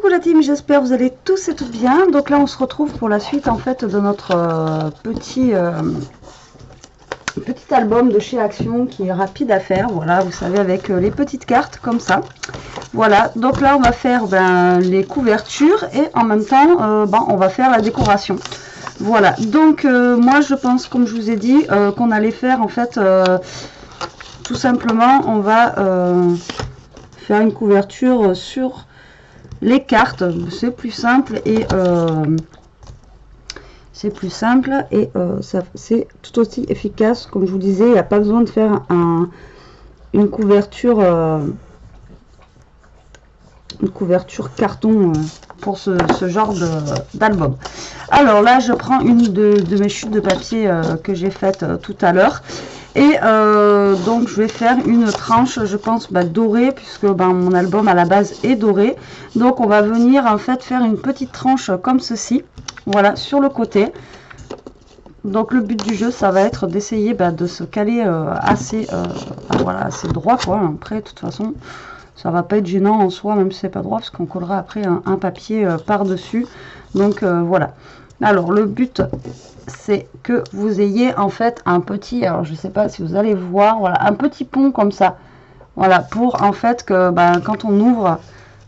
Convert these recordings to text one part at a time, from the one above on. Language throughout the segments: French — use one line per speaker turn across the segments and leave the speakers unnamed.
Coucou la team, j'espère que vous allez tous et toutes bien. Donc là on se retrouve pour la suite en fait de notre petit album de chez Action qui est rapide à faire. Voilà, vous savez, avec les petites cartes comme ça. Voilà, donc là on va faire les couvertures et en même temps on va faire la décoration. Voilà, donc moi je pense, comme je vous ai dit, qu'on allait faire en fait tout simplement, on va faire une couverture sur les cartes. C'est plus simple et c'est tout aussi efficace. Comme je vous disais, il n'y a pas besoin de faire une couverture carton pour ce genre d'album. Alors là je prends une de mes chutes de papier que j'ai faite tout à l'heure. Et donc je vais faire une tranche, je pense dorée, puisque mon album à la base est doré. Donc on va venir en fait faire une petite tranche comme ceci, voilà, sur le côté. Donc le but du jeu, ça va être d'essayer de se caler assez droit, quoi. Après de toute façon ça va pas être gênant en soi, même si c'est pas droit, parce qu'on collera après un papier par dessus. Donc voilà. Alors le but, c'est que vous ayez en fait un petit, alors je sais pas si vous allez voir, voilà, un petit pont comme ça, voilà, pour en fait que quand on ouvre,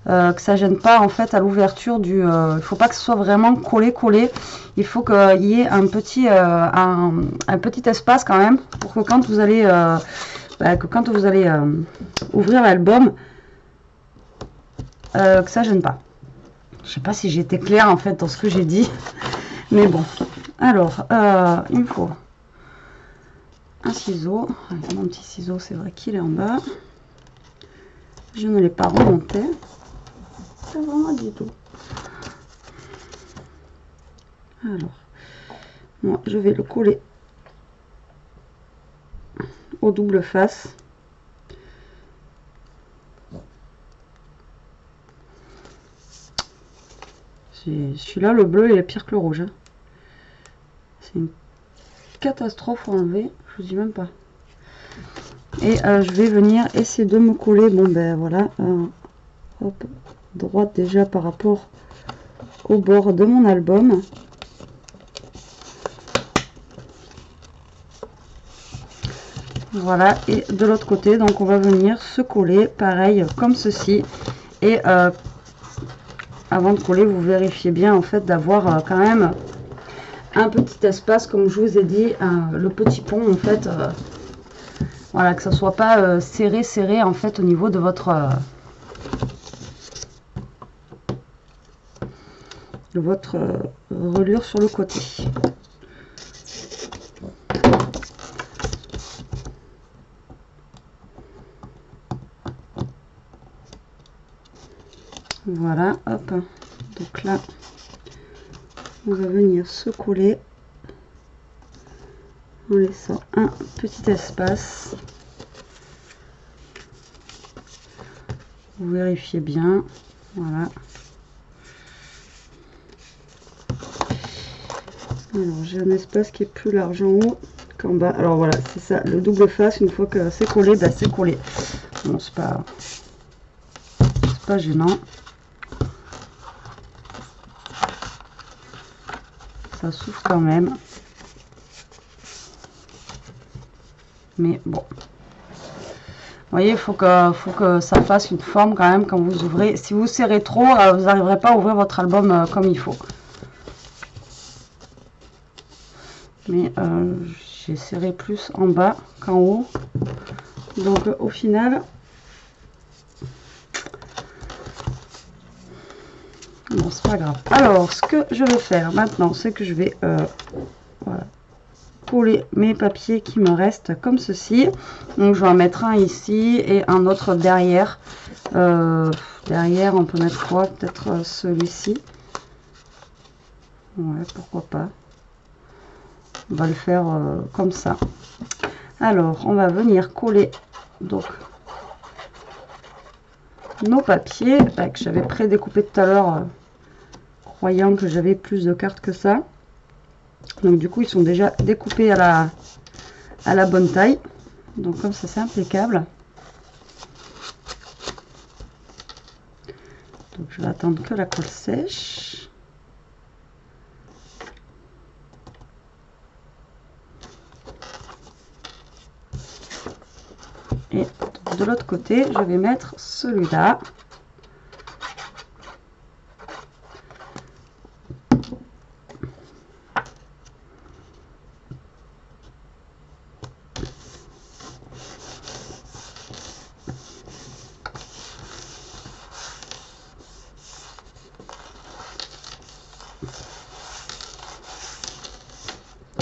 que ça gêne pas en fait à l'ouverture du, il faut pas que ce soit vraiment collé, il faut qu'il y ait un petit espace quand même, pour que quand vous allez ouvrir l'album, que ça gêne pas. Je sais pas si j'ai été claire en fait dans ce que j'ai dit, mais bon. Alors, il me faut un ciseau. Mon petit ciseau, c'est vrai qu'il est en bas. Je ne l'ai pas remonté. Pas vraiment du tout. Alors, moi, je vais le coller au double face. Celui-là, le bleu, il est pire que le rouge. Hein. C'est une catastrophe à enlever, je vous dis même pas. Et je vais venir essayer de me coller, voilà, hop, droite déjà par rapport au bord de mon album. Voilà, et de l'autre côté, donc on va venir se coller pareil comme ceci. Et avant de coller, vous vérifiez bien en fait d'avoir quand même un petit espace, comme je vous ai dit, le petit pont en fait, voilà, que ça soit pas serré en fait au niveau de votre reliure sur le côté. Voilà, hop, donc là on va venir se coller en laissant un petit espace. Vous vérifiez bien, voilà. Alors j'ai un espace qui est plus large en haut qu'en bas. Alors voilà, c'est ça, le double face, une fois que c'est collé, c'est collé. Bon, c'est pas gênant. Ça souffle quand même. Mais bon. Vous voyez, il faut que ça fasse une forme quand même quand vous ouvrez. Si vous serrez trop, vous n'arriverez pas à ouvrir votre album comme il faut. Mais j'ai serré plus en bas qu'en haut. Donc au final, bon, c'est pas grave. Alors, ce que je vais faire maintenant, c'est que je vais voilà, coller mes papiers qui me restent comme ceci. Donc je vais en mettre un ici et un autre derrière. Derrière, on peut mettre quoi? Peut-être celui-ci. Ouais, pourquoi pas. On va le faire comme ça. Alors, on va venir coller donc nos papiers que j'avais pré-découpé tout à l'heure, croyant que j'avais plus de cartes que ça. Donc du coup, ils sont déjà découpés à la bonne taille. Donc comme ça, c'est impeccable. Donc je vais attendre que la colle sèche. Et de l'autre côté, je vais mettre celui-là.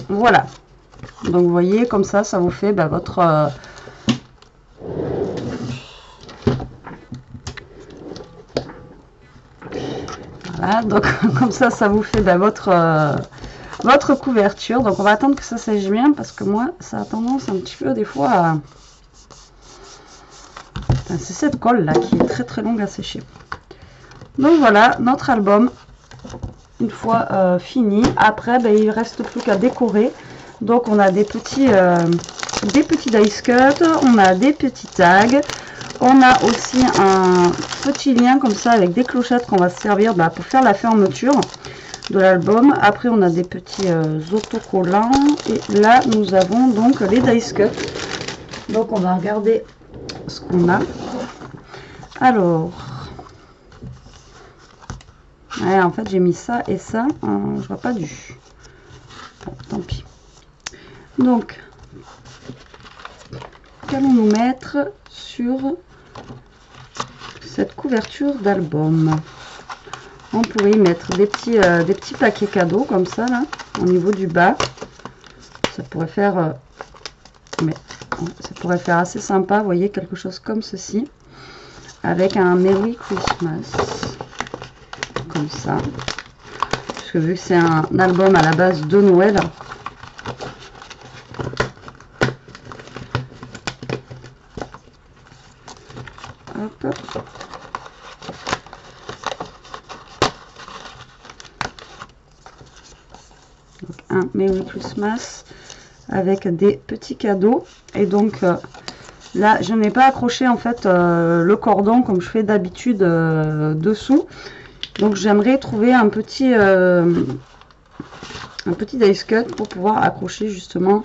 Voilà. Donc vous voyez, comme ça vous fait votre... Voilà, donc comme ça vous fait votre couverture. Donc on va attendre que ça sèche bien parce que moi ça a tendance un petit peu des fois à... Enfin, c'est cette colle là qui est très longue à sécher. Donc voilà notre album une fois fini. Après il ne reste plus qu'à décorer. Donc on a des petits dice cut, on a des petits tags. On a aussi un petit lien comme ça avec des clochettes qu'on va se servir pour faire la fermeture de l'album. Après on a des petits autocollants et là nous avons donc les dice cut. Donc on va regarder ce qu'on a. Alors, ouais, en fait j'ai mis ça et ça, je vois pas du. Bon, tant pis. Donc, qu'allons-nous mettre sur cette couverture d'album? On pourrait y mettre des petits paquets cadeaux comme ça là au niveau du bas. Ça pourrait faire assez sympa, vous voyez, quelque chose comme ceci avec un Merry Christmas comme ça, parce que vu que c'est un album à la base de Noël, hop. Donc un Merry Christmas avec des petits cadeaux. Et donc là je n'ai pas accroché en fait le cordon comme je fais d'habitude dessous. Donc j'aimerais trouver un petit dice cut pour pouvoir accrocher justement.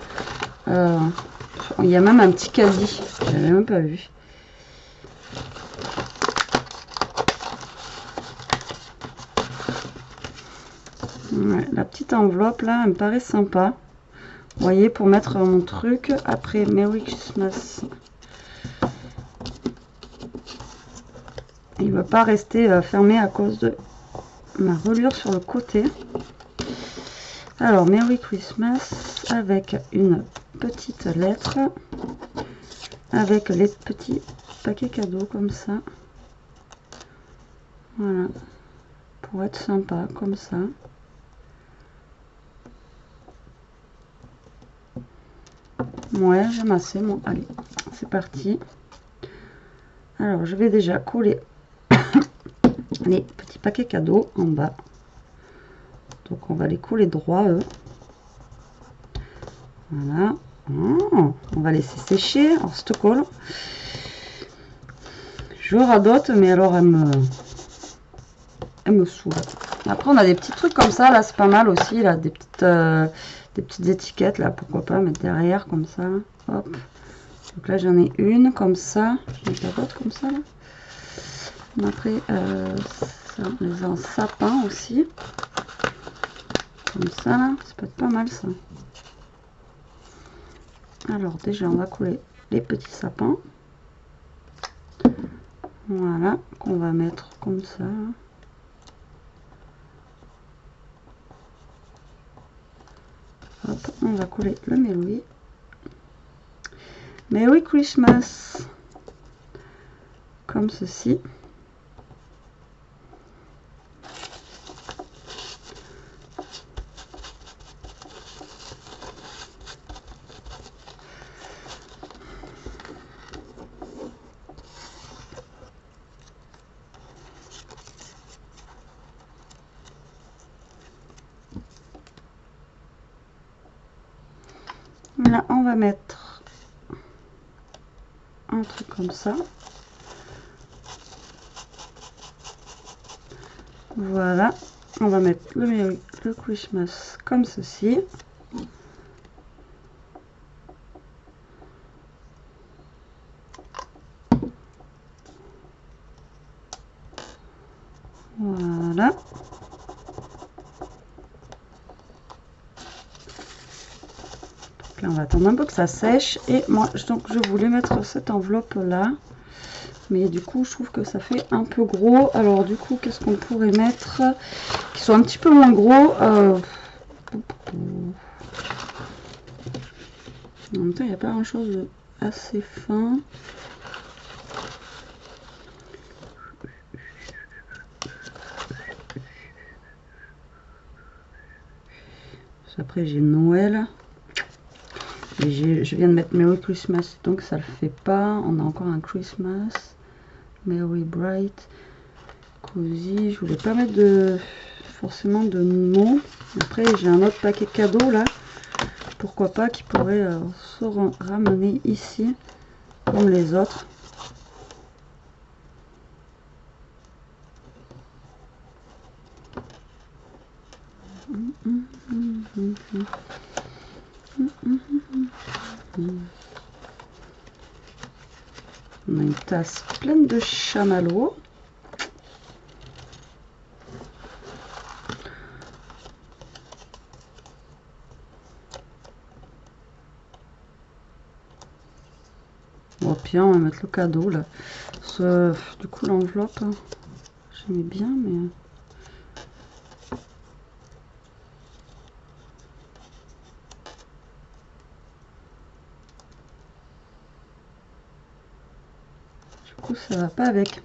Il y a même un petit caddie, j'avais même pas vu. Ouais, la petite enveloppe là, elle me paraît sympa. Vous voyez, pour mettre mon truc après Merry Christmas. Il ne va pas rester fermé à cause de ma reliure sur le côté. Alors, Merry Christmas avec une petite lettre. Avec les petits paquets cadeaux comme ça. Voilà. Pour être sympa, comme ça. Ouais, j'aime assez. Bon, allez, c'est parti. Alors, je vais déjà coller les petits paquets cadeaux en bas. Donc, on va les coller droit, eux. Voilà. Oh, on va laisser sécher. Alors, cette colle, je radote, mais alors, elle me saoule. Après, on a des petits trucs comme ça. Là, c'est pas mal aussi. Là, des petites étiquettes. Là, pourquoi pas mettre derrière, comme ça. Hop. Donc là, j'en ai une comme ça. J'en ai pas d'autres comme ça, là. Après, ça, on les a en sapin aussi. Comme ça, là. Ça peut être pas mal, ça. Alors, déjà, on va coller les petits sapins. Voilà. Qu'on va mettre comme ça. Hop, on va coller le Merry. Merry Christmas. Comme ceci. Là, on va mettre un truc comme ça. Voilà, on va mettre le Christmas comme ceci. Voilà. Donc là, on va attendre un peu que ça sèche. Et moi, donc, je voulais mettre cette enveloppe là. Mais du coup, je trouve que ça fait un peu gros. Alors du coup, qu'est-ce qu'on pourrait mettre qui soit un petit peu moins gros En même temps, il n'y a pas grand-chose de assez fin. Après, j'ai Noël. Et je viens de mettre Merry Christmas, donc ça le fait pas. On a encore un Christmas. Merry Bright. Cozy. Je voulais pas mettre forcément de mots. Après, j'ai un autre paquet cadeau là. Pourquoi pas, qui pourrait se ramener ici, comme les autres. On a une tasse pleine de chamallows. Bon, puis on va mettre le cadeau là. Du coup, l'enveloppe, j'aimais bien, mais... Du coup, ça va pas avec.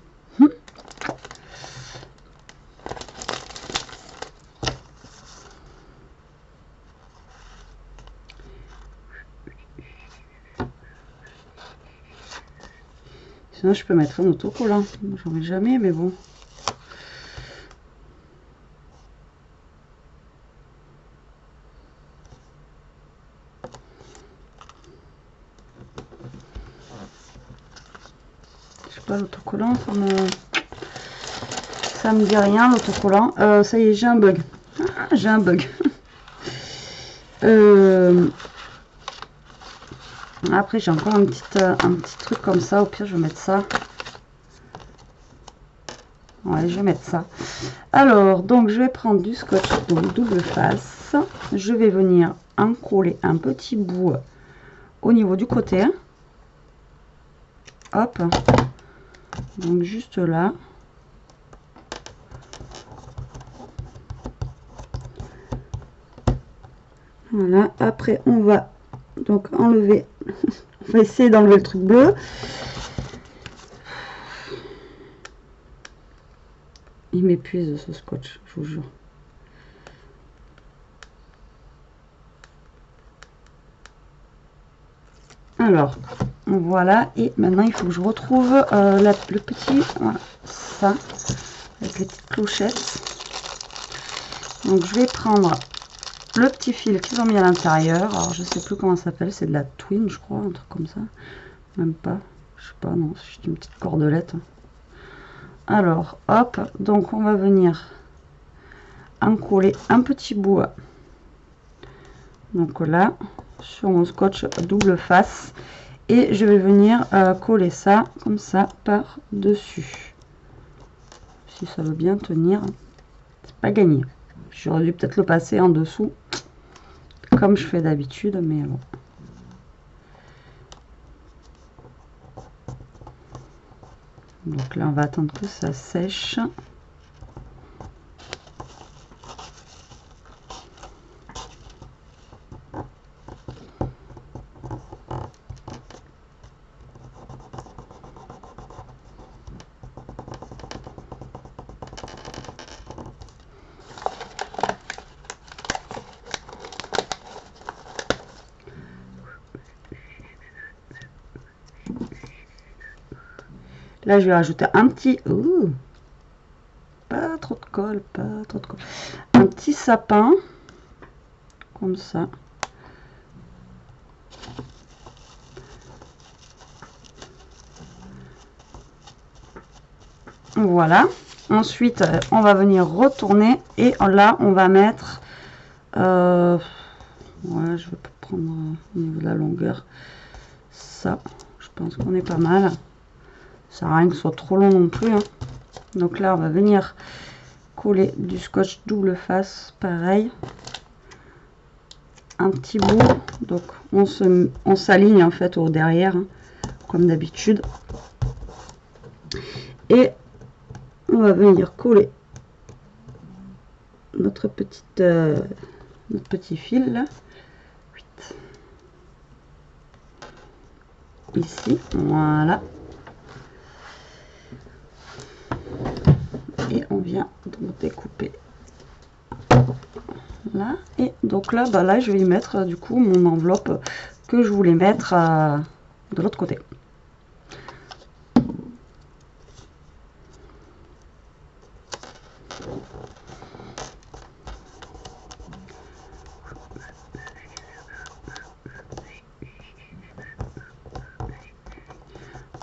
Sinon, je peux mettre un autocollant. J'en mets jamais, mais bon. Je sais pas, l'autocollant, ça me dit rien, l'autocollant. Ça y est, j'ai un bug. Ah, j'ai un bug. Après, j'ai encore un petit truc comme ça. Au pire, je vais mettre ça. Ouais, je vais mettre ça. Alors, donc, je vais prendre du scotch donc double face. Je vais venir en coller un petit bout au niveau du côté. Hop. Donc, juste là. Voilà. Après, on va donc enlever. On va essayer d'enlever le truc bleu. Il m'épuise ce scotch, je vous jure. Alors, voilà. Et maintenant, il faut que je retrouve le petit... Voilà, ça. Avec les petites clochettes. Donc, je vais prendre le petit fil qu'ils ont mis à l'intérieur. Alors, je sais plus comment ça s'appelle. C'est de la twin, je crois. Un truc comme ça. Même pas. Je sais pas, non. C'est juste une petite cordelette. Alors, hop. Donc, on va venir en coller un petit bout. Donc là, sur mon scotch double face. Et je vais venir coller ça comme ça par dessus. Si ça veut bien tenir, c'est pas gagné. J'aurais dû peut-être le passer en dessous comme je fais d'habitude, mais bon. Donc là, on va attendre que ça sèche. Là, je vais rajouter un petit... pas trop de colle, pas trop de colle. Un petit sapin. Comme ça. Voilà. Ensuite, on va venir retourner et là, on va mettre... ouais, je vais prendre au niveau de la longueur. Ça, je pense qu'on est pas mal. Ça sert à rien que ce soit trop long non plus. Hein. Donc là, on va venir coller du scotch double face, pareil. Un petit bout. Donc, on s'aligne en fait au derrière, hein, comme d'habitude. Et on va venir coller notre petit fil là. Ici, voilà. Et on vient donc découper là. Et donc là, là, je vais y mettre du coup mon enveloppe que je voulais mettre de l'autre côté.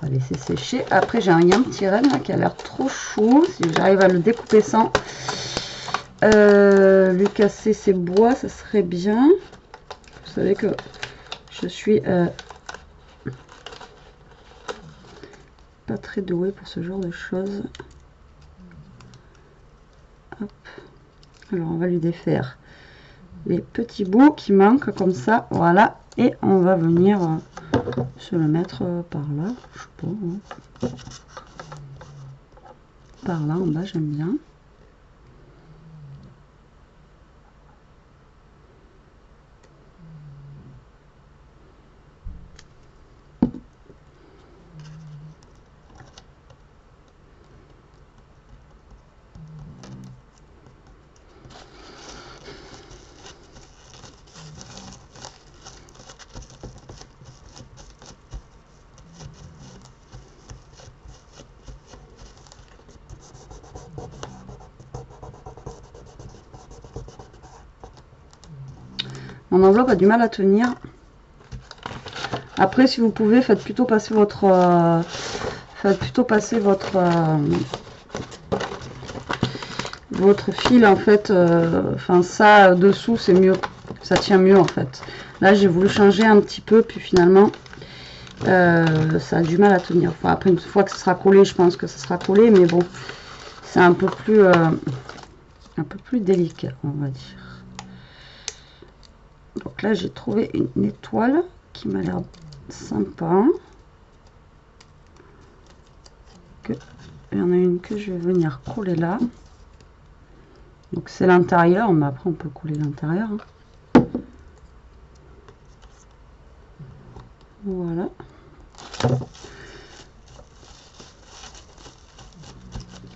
On va laisser sécher. Après, j'ai un petit renne là, qui a l'air trop chou. Si j'arrive à le découper sans lui casser ses bois, ça serait bien. Vous savez que je suis pas très douée pour ce genre de choses. Hop. Alors, on va lui défaire les petits bouts qui manquent comme ça. Voilà. Et on va venir se le mettre par là. Je sais pas. Hein. Par là en bas, j'aime bien. Mon enveloppe a du mal à tenir. Après, si vous pouvez, faites plutôt passer votre votre fil en fait. Enfin, ça dessous, c'est mieux. Ça tient mieux en fait. Là, j'ai voulu changer un petit peu, puis finalement, ça a du mal à tenir. Enfin, après, une fois que ce sera collé, je pense que ça sera collé, mais bon, c'est un peu plus délicat, on va dire. Donc là, j'ai trouvé une étoile qui m'a l'air sympa. Il y en a une que je vais venir coller là. Donc c'est l'intérieur, mais après on peut coller l'intérieur. Hein. Voilà.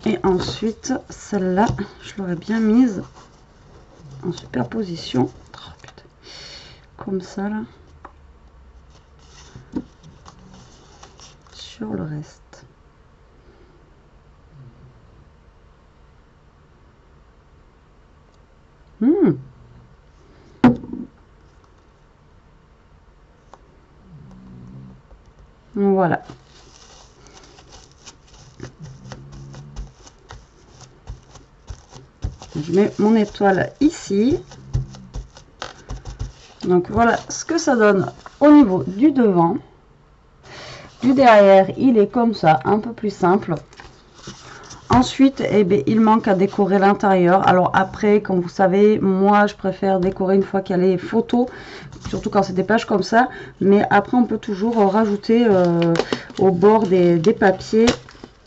Et ensuite, celle-là, je l'aurais bien mise en superposition. Oh, putain. Comme ça là. Sur le reste. Voilà. Je mets mon étoile ici. Donc voilà ce que ça donne au niveau du devant. Du derrière, il est comme ça, un peu plus simple. Ensuite, eh bien, il manque à décorer l'intérieur. Alors après, comme vous savez, moi je préfère décorer une fois qu'il y a les photos, surtout quand c'est des pages comme ça. Mais après, on peut toujours rajouter au bord des papiers,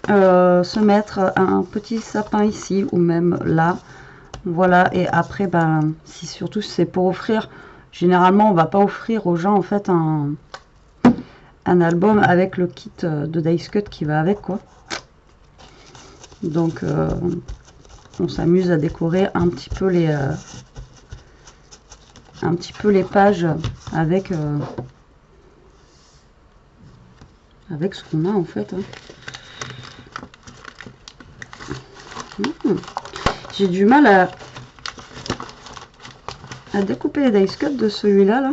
se mettre un petit sapin ici ou même là. Voilà, et après, ben, si surtout c'est pour offrir, généralement on va pas offrir aux gens en fait un album avec le kit de Dice Cut qui va avec, quoi. Donc on s'amuse à décorer un petit peu les pages avec avec ce qu'on a en fait. Hein. J'ai du mal à découper les Dice Cut de celui-là là.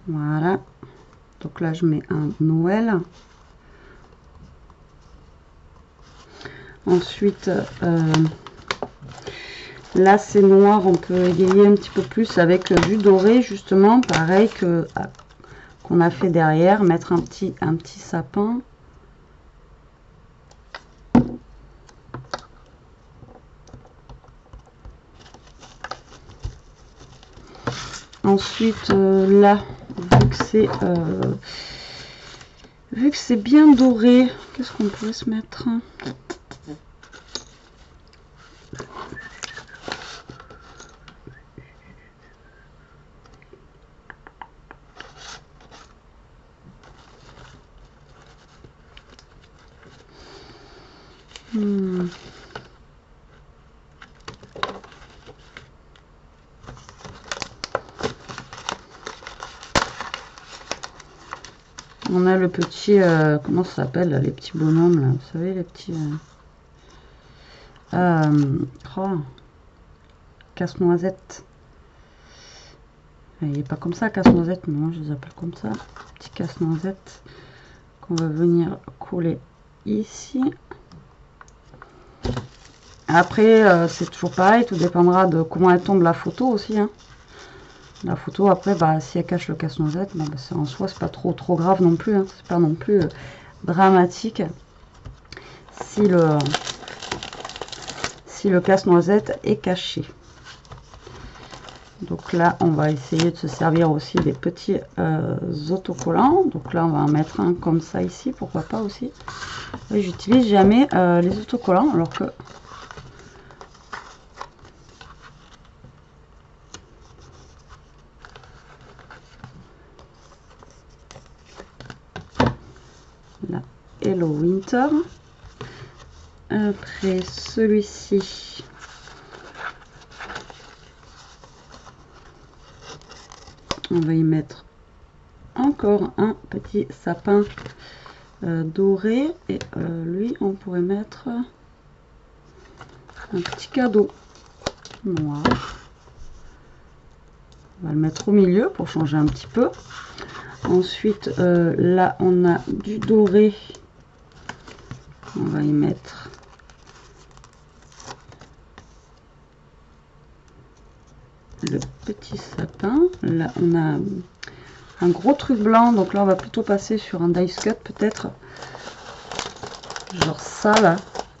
Voilà. Donc là, je mets un Noël. Ensuite, là, c'est noir. On peut égayer un petit peu plus avec du doré, justement. Pareil que qu'on a fait derrière. Mettre un petit sapin. Ensuite, là, vu que c'est bien doré, qu'est-ce qu'on pourrait se mettre? On a le petit, comment ça s'appelle, les petits bonhommes, là, vous savez, les petits... oh, casse-noisette. Il n'est pas comme ça, casse-noisette, mais moi je les appelle comme ça. Petit casse-noisette qu'on va venir coller ici. Après, c'est toujours pareil, tout dépendra de comment elle tombe la photo aussi. Hein. La photo, après, bah, si elle cache le casse-noisette, bah, en soi, c'est pas trop grave non plus. Hein. C'est pas non plus dramatique si le casse-noisette est caché. Donc là, on va essayer de se servir aussi des petits autocollants. Donc là, on va en mettre un comme ça ici, pourquoi pas aussi. J'utilise jamais les autocollants, alors que... Là, Hello Winter. Après celui-ci, on va y mettre encore un petit sapin doré et lui on pourrait mettre un petit cadeau noir. On va le mettre au milieu pour changer un petit peu. Ensuite là on a du doré, on va y mettre le petit sapin. Là on a un gros truc blanc, donc là on va plutôt passer sur un dice cut peut-être, genre ça là,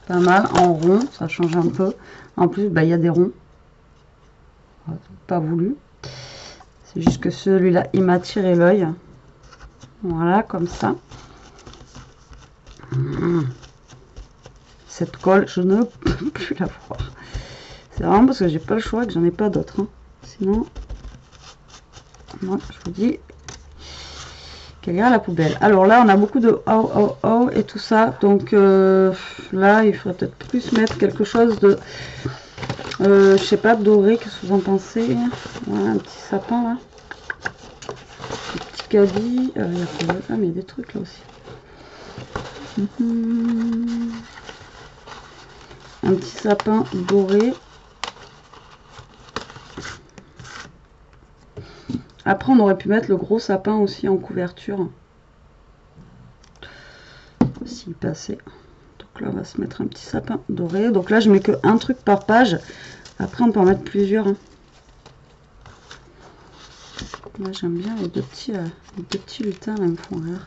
pas mal, en rond, ça change un peu. En plus bah, il y a des ronds, pas voulu, c'est juste que celui-là il m'a tiré l'œil. Voilà, comme ça. Cette colle, je ne peux plus la voir. C'est vraiment parce que j'ai pas le choix, que j'en ai pas d'autres. Hein. Sinon, moi, je vous dis qu'elle ira à la poubelle. Alors là, on a beaucoup de oh et tout ça. Donc là, il faudrait peut-être plus mettre quelque chose de, je sais pas, doré. Qu'est-ce que vous en pensez? Voilà, un petit sapin là. Caddie, mais il y a des trucs là aussi. Un petit sapin doré. Après, on aurait pu mettre le gros sapin aussi en couverture. S'il passait. Donc là, on va se mettre un petit sapin doré. Donc là, je mets que un truc par page. Après, on peut en mettre plusieurs. Hein. Moi j'aime bien les deux petits lutins là, ils me font rire.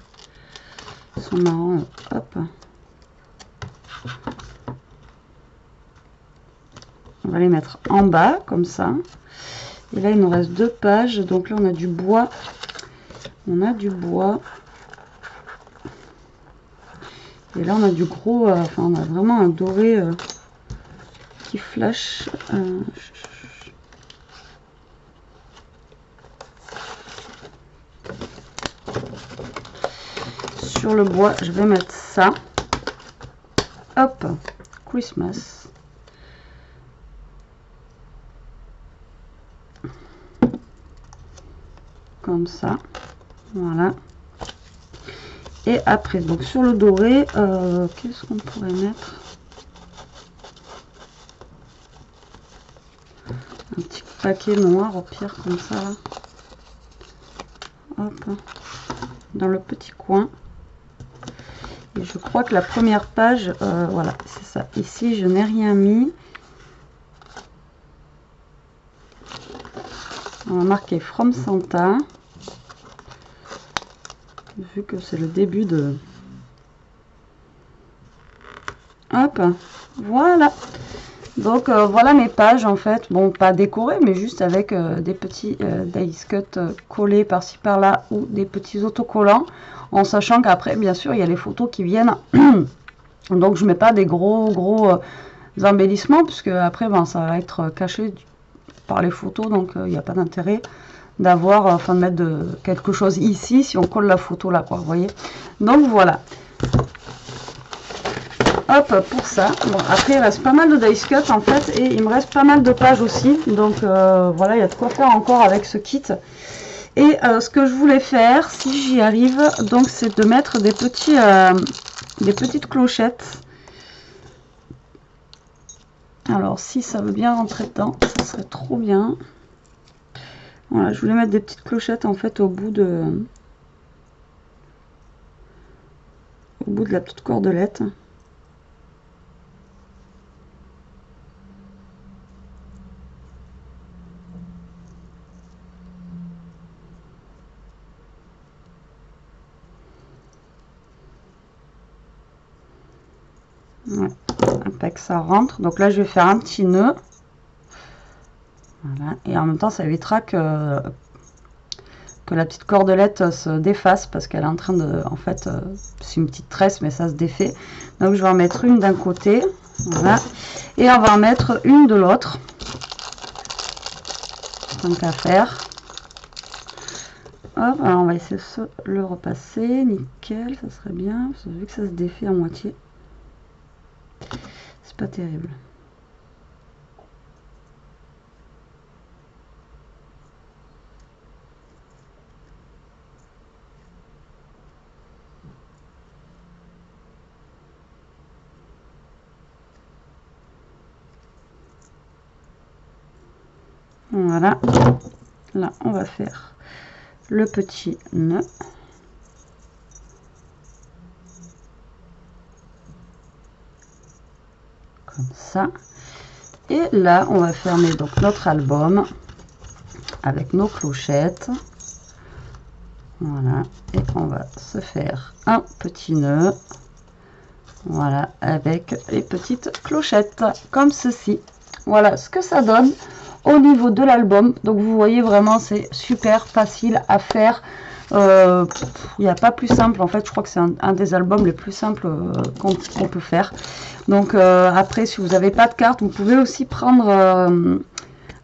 Ils sont marrants. Hop. On va les mettre en bas comme ça. Et là il nous reste 2 pages. Donc là on a du bois. On a du bois. Et là on a du gros. Enfin on a vraiment un doré qui flash. Sur le bois, je vais mettre ça. Hop, Christmas. Comme ça. Voilà. Et après, donc sur le doré, qu'est-ce qu'on pourrait mettre? Un petit paquet noir au pire, comme ça. Là. hop, dans le petit coin. Et je crois que la première page, voilà, c'est ça. Ici, je n'ai rien mis. On va marquer From Santa. Vu que c'est le début de... Hop, voilà. Donc voilà mes pages en fait. Bon, pas décorées, mais juste avec des petits dice cut collés par-ci par-là ou des petits autocollants. En sachant qu'après, bien sûr, il y a les photos qui viennent. Donc je mets pas des gros embellissements, puisque après, ben, ça va être caché par les photos. Donc il n'y a pas d'intérêt d'avoir, enfin de mettre quelque chose ici si on colle la photo là, quoi, vous voyez. Donc voilà. Hop, pour ça. Bon, après il reste pas mal de dice cut en fait, et il me reste pas mal de pages aussi. Donc voilà, il y a de quoi faire encore avec ce kit. Et ce que je voulais faire, si j'y arrive, donc c'est de mettre des petites clochettes. Alors si ça veut bien rentrer dedans, ça serait trop bien. Voilà, je voulais mettre des petites clochettes en fait au bout de la petite cordelette. Ouais, que ça rentre. Donc là je vais faire un petit nœud. Voilà, et en même temps ça évitera que la petite cordelette se défasse, parce qu'elle est en train de, en fait, c'est une petite tresse mais ça se défait. Donc je vais en mettre une d'un côté, voilà, et on va en mettre une de l'autre, tant qu'à faire. Hop, alors on va essayer de le repasser, nickel, ça serait bien, parce que vu que ça se défait à moitié, c'est pas terrible. Voilà, là on va faire le petit nœud. Comme ça. Et là on va fermer donc notre album avec nos clochettes. Voilà, et on va se faire un petit nœud. Voilà, avec les petites clochettes comme ceci. Voilà ce que ça donne au niveau de l'album. Donc vous voyez vraiment, c'est super facile à faire. Il n'y a pas plus simple en fait. Je crois que c'est un des albums les plus simples qu'on peut faire. Donc après, si vous n'avez pas de carte, vous pouvez aussi prendre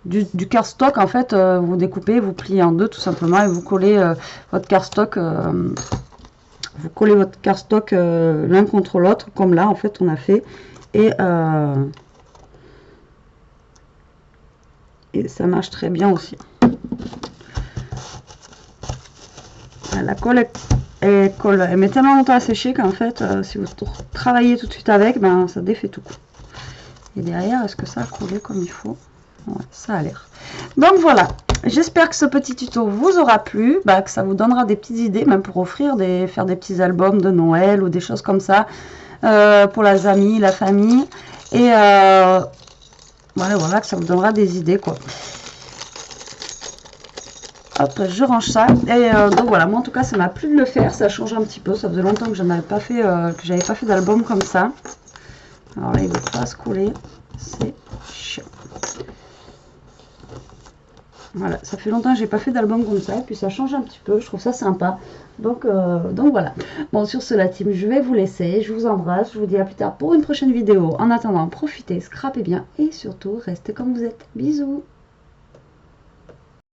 du cardstock. En fait, vous découpez, vous pliez en deux tout simplement, et vous collez votre cardstock. Vous collez votre cardstock l'un contre l'autre, comme là en fait on a fait, et ça marche très bien aussi. La colle, elle met tellement longtemps à sécher qu'en fait, si vous travaillez tout de suite avec, ben ça défait tout. Et derrière, est-ce que ça a collé comme il faut? Ouais, ça a l'air. Donc voilà, j'espère que ce petit tuto vous aura plu, que ça vous donnera des petites idées, même pour offrir, faire des petits albums de Noël ou des choses comme ça, pour les amis, la famille. Et voilà, que ça vous donnera des idées, quoi. Hop, je range ça. Et donc voilà, moi en tout cas, ça m'a plu de le faire, ça change un petit peu. Ça faisait longtemps que je n'avais pas fait, d'album comme ça. Alors là, il ne veut pas se coller, c'est chiant. Voilà, ça fait longtemps que j'ai pas fait d'album comme ça, et puis ça change un petit peu, je trouve ça sympa. Donc voilà. Bon, sur ce, la team, je vais vous laisser. Je vous embrasse, je vous dis à plus tard pour une prochaine vidéo. En attendant, profitez, scrapez bien, et surtout, restez comme vous êtes. Bisous!